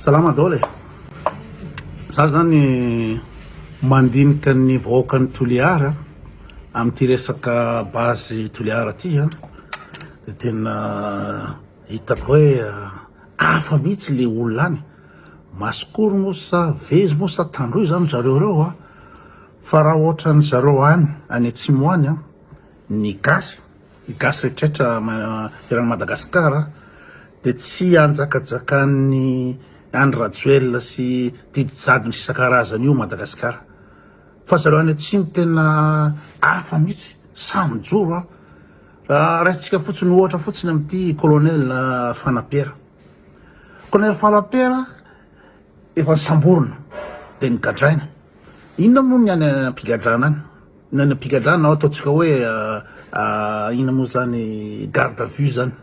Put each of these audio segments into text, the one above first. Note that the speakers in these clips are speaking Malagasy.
Salama daholo e. Za zany mandinika ny vahoaka ny Toliara amin'ity resaka bazy Toliara ty de tena hitako hoe hafa mihitsy le olona any. Masokoro moa sa vezy moa sa tandroy zany zareo reo fa raha ohatra ny zareo any atsimo any ny gasy rehetraretra eran'ny Madagasikara de tsy anjakajaka'ny Andry Rajoelina sy Didy Jadona sy isan-karazany io Madagasikara fa zareo any atsimo tena hafa mihitsy samy joro raisitsika fotsiny ohatra fotsiny amin'ity colonel Fanapera efa samborona de nigadraina. Inona moa ny any ampigadrana any? Ny any ampigadrana ataontsika hoe inona moa zany garde à vue zany.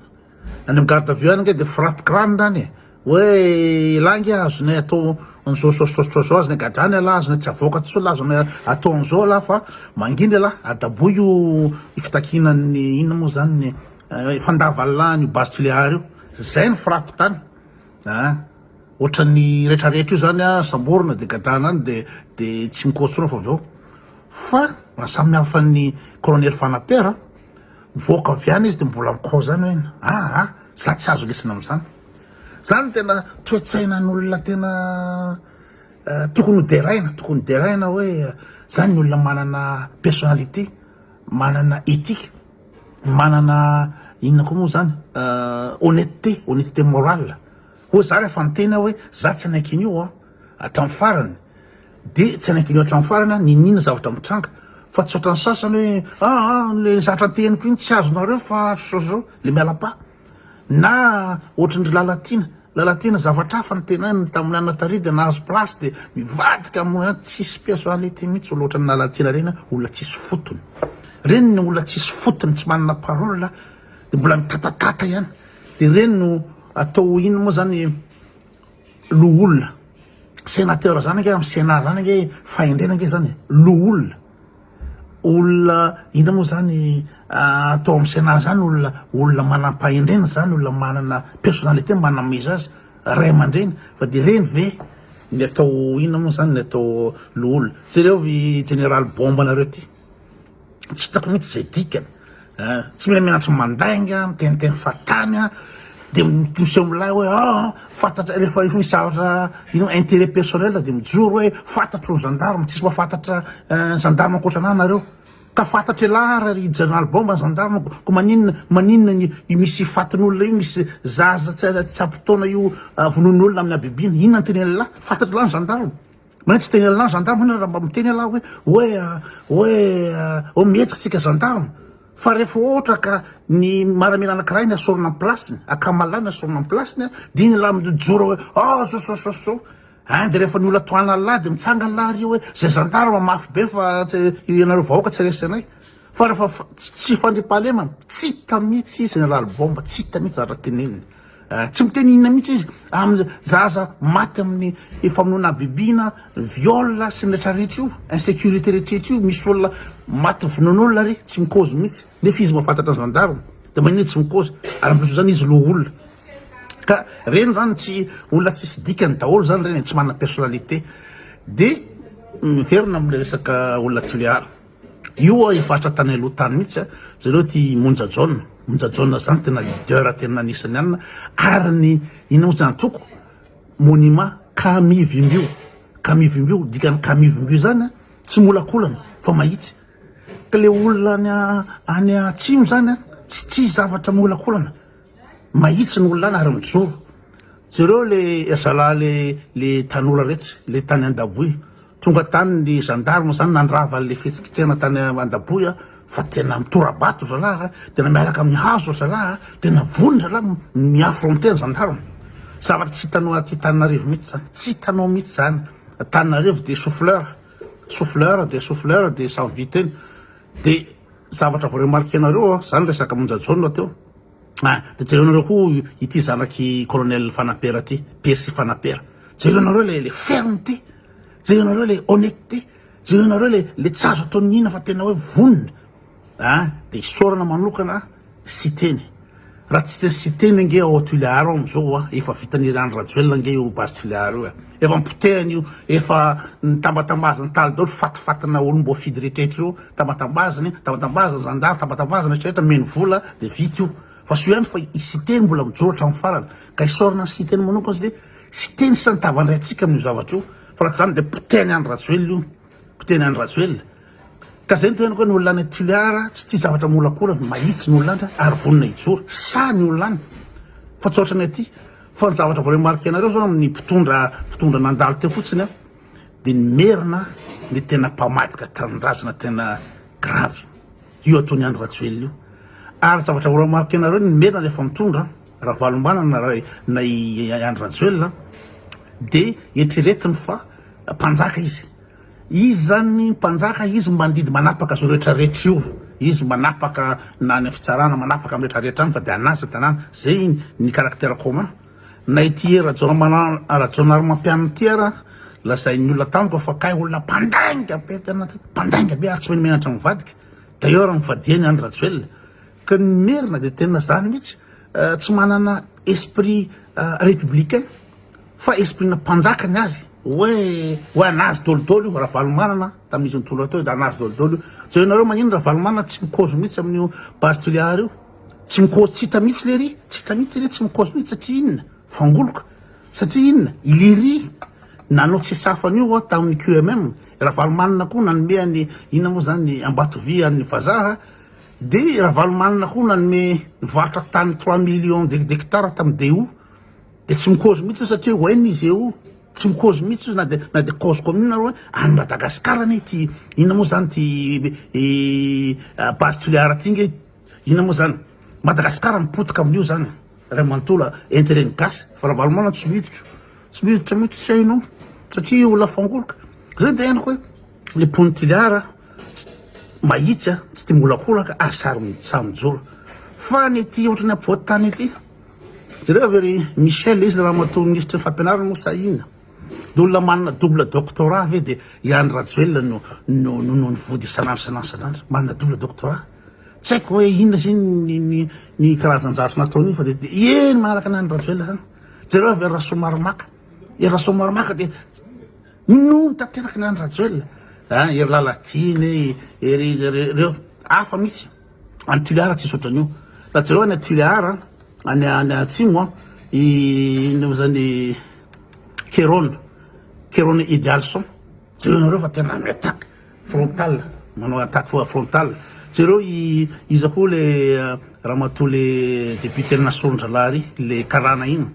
Any amin'ny garde à vue any de frappe crâne zany hoe langy azonay atao an'izao azonay gadrany ala azonay tsy avoaka tsy la azonay atao an'izao la fa mangindry ala adabo io fitakinan'ny inona moa zany fandavalany base Toliara io zay ny frappe tany ohatran'ny rehetrarehetra io zany samborona de gadrana any de tsy mikotsona fa aveo fa samy hafa ny colonel Fanapera mivoaka avy any izy de mbola mikao zany hoe za tsy azo lesina am'zany. Zany tena toe-tsainan'olona tena tokony deraina hoe zany ny olona manana personnalité, manana éthique, manana inona koa moa zany honnêteté morale. Hoe za rehefa miteny hoe za tsy anaikin'io hatramin'ny farany de tsy anaikin'io hatramin'ny farany ninina zavatra mitranga fa tsy ohatran'ny sasany hoe le zavatra teniko iny tsy azonareo fa so le miala-pa na ohatran'ny lalatina zavatra hafa ny tenany tamin'ny anatary de nahazo place de mivadika moa tsisy personnalité mihitsy olo ohatran'ny lalatina reny olona tsisy fotony reny ny olona tsisy fotony tsy manana parole de mbola mitatatata ihany de reny no atao ino moa zany loolona sénateur zany anga amin'ny sénat zany anga fahendrena anga zany loolona olona ina moa zany atao amin'ny sénat zany olona manam-pahendrena zany olona manana personnalité manameza azy ray aman-dreny fa de reny ve ny atao ina moa zany ny atao loolona jereo général bomba nareo ty tsy hitako mihitsy zay dikany tsy mila mianatra mandainga miteniteny fatany de miseho milay hoe fantatra rehefa misy zavatra intérêt personnel de mijoro hoe fantatro ny gendarme tsisy mahafantatra gendarme ankoatrana nareo ka fantatra lara ry général bomba ny gendarme ko maninona misy fatin'olona io misy zaza tsy ampitaona io vonon'olona amin'ny abibiny inona ny teny la fantatra la ny gendarme manay tsy teny la ny gendarme raha mba miteny la hoe mihetsitsika gendarme fa rehefa ohatra ka ny maramena anankiray ny asorona amin'ny plasiny akamalany asorona amin'ny plasiny de iny la mijoro hoe so de rehefa ny olona toana lahy de mitsanga lahy io hoe zay gendarme mafy be fa ianareo vahoaka tsy resy anay fa rehefa tsy fandriam-pahalema tsy hita mihitsy général bomba tsy hita mihitsy zavatra teneniny tsy miteny inona mihitsy izy amin'ny zaza maty amin'ny famonoana bibina viole sy ny rehetrarehetra io insécurité rehetrarehetra io misy olona maty vonon'olona ry tsy mikozy mihitsy nefa izy mahafantatra gendarme de manino tsy mikozy ary ampiso zany izy lo olona ka reny zany tsy olona tsisy dikany daholo zany reny tsy manana personnalité de miverina am'le resaka olona Toliara io ifatra tany aloha tany mihitsy zareo ty Monja John zany tena leader tena anisany anina ary ny ina moa zany toko monument Camille Vimbio dikany Camille Vimbio zany tsy molakolana fa mahitsy ka le olona any atsimo zany tsy zavatra molakolana mahitsy ny olona any ary mijoro zareo le zala le tanora retsy le tany Andaboy tonga tany ny gendarme zany nandrava le fetsikitsena tany Andaboy fa tena mitorabato zalahy tena miaraka amin'ny hazo zalahy tena vony zalahy miaffronter ny gendarme zavatra tsy hitanao aty Tananarivo mihitsy zany tsy hitanao mihitsy zany Tananarivo de souffleur de sans viteny de zavatra voaremarqué anareo zany resaka Monja John teo de jerenareo koa ity zanaky colonel Fanapera ty Percy Fanapera jerenareo le fermeté jerenareo le honnêteté jerenareo le tsy azo ataon'ina fa tena hoe vonona de isorana manokana sy teny raha tsy teny nge ao Tuléar am'zao efa vitan'irany Rajoelina nge io base Tuléar io efa mipotehany io efa tambatambazana taly daholo fatifatina olo mbo fidy rehetrarehetra io tambatambazany zandary tambatambazana rehetrarehetra meno vola de vita io fa so ihany fa isiteny mbola mijoratra amin'ny farany ka isorana ny siteny manokana izy de siteny sy nitavandray atsika amin'io zavatra io fa raha zany de potehany any Rajoelina io potehany any Rajoelina ka zay ny tenako hoe ny olona any Tuléar tsy tia zavatra molakolana mahitsy ny olona any ary vonina hijoro sa ny olona any fa tsy ohatrany aty fa ny zavatra voaremarika anareo zao amin'ny mpitondra nandalo teo fotsiny de merina ny tena mpamadika tanindrazana tena gravy io ataony any Rajoelina io ary zavatra voaremarika anareo ny merina rehefa mitondra raha valombanana na any Rajoelina de eritreretiny fa mpanjaka izy zany mpanjaka izy mandidy manapaka zo rehetrarehetra io izy manapaka na ny fitsarana manapaka amin'ny rehetrarehetra any fa de anazy tanàna zay ny caractère commun na ity rajonaromampianiny ty ara lazain'ny olona tamiko fa kay olona mpandainga be tena mpandainga be ary tsy menatra mivadika d'ailleurs mivadiany any Rajoelina ka ny merina de tena zany mihitsy tsy manana esprit républicain fa esprit na mpanjaka ny azy hoe anazy dolodolo io raha valomanana tamin'izy nytolo atao da anazy dolodolo io zay nareo magnino raha valomanana tsy mikozo mihitsy amin'io base Tuléar io tsy mikozo tsy hita mihitsy le ry tsy hita mihitsy le tsy mikozo mihitsy satria inona fangoloka satria inona iliry nanao tsy safan'io tamin'ny QMM raha valomanana koa nanomeany inona moa zany Ambatovia an'ny vazaha de raha valomanana koa nanome nivarotra tany 3 millions d'hectares tamin'ny DO de tsy mikozo mihitsy satria hoeny izy eo tsy mikozo mihitsy na de cause commune nareo any Madagasikara ane ty inona moa zany ty base Tuléar ty nge inona moa zany Madagasikara mipotika amin'io zany ray manontolo intérêt gasy fa raha valomana tsy miditra mihitsy sy hainao satria olona fangoloka zay de hainako hoe le pony Tuléar mahitsy tsy tia molakolaka ary samy mijoro fa ny ty ohatrany ampovoan-tany ety zareo avery Michel izy raha mato ministre fampianarana moa sa inona de olona manana double doctorat ave de iany Rajoelina no nivody sanandro manana double doctorat tsy haiko hoe inona zany ny karazan-jarotro nataony fa de eny manaraka any Rajoelina zany zareo avery Rasomaromaka Rasomaromaka de no tanteraka ny any Rajoelina ery Lalatine reo hafa mihitsy any Tuléar tsy sotran'io raha zareo any Tuléar any atsimo inona zany Kéron Idéalson zareo nareo fa tena amy attaque frontale manao attaque frontale zareo iza koa le ramatoa le député nasondra le karana iny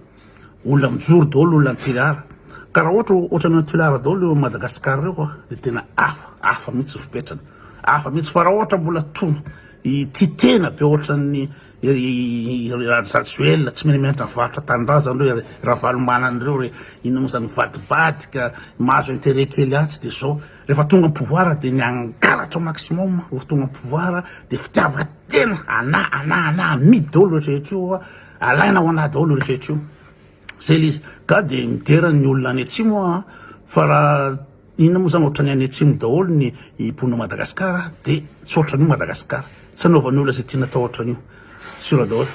olona mijoro daholo olona Tuléar ka raha ohatrany Tuléar daholo Madagasikara reo de tena hafa mihitsy fipetrany hafa mihitsy fa raha ohatra mbola tono ty tena be ohatran'ny Rajoelina tsy menamenatra mivarotra tanindrazana andreo raha valomanan'ireo inona moa zany vadibadika mahazo intérêt kely atsy de zao rehefa tonga amin'ny pouvoir de ny angalatra au maximum rehefa tonga amin'ny pouvoir de fitiavana tena ana amidy daholo rehetrarehetra io alaina ho ana daholo rehetrarehetra io zay le izy ka de miterany ny olona any atsimo fa raha inona moa zany ohatrany any atsimo daholo ny ponina Madagasikara de tsy ohatran'io Madagasikara tsy anaovan'ny olona zay tiana atao ohatran'io sura daholo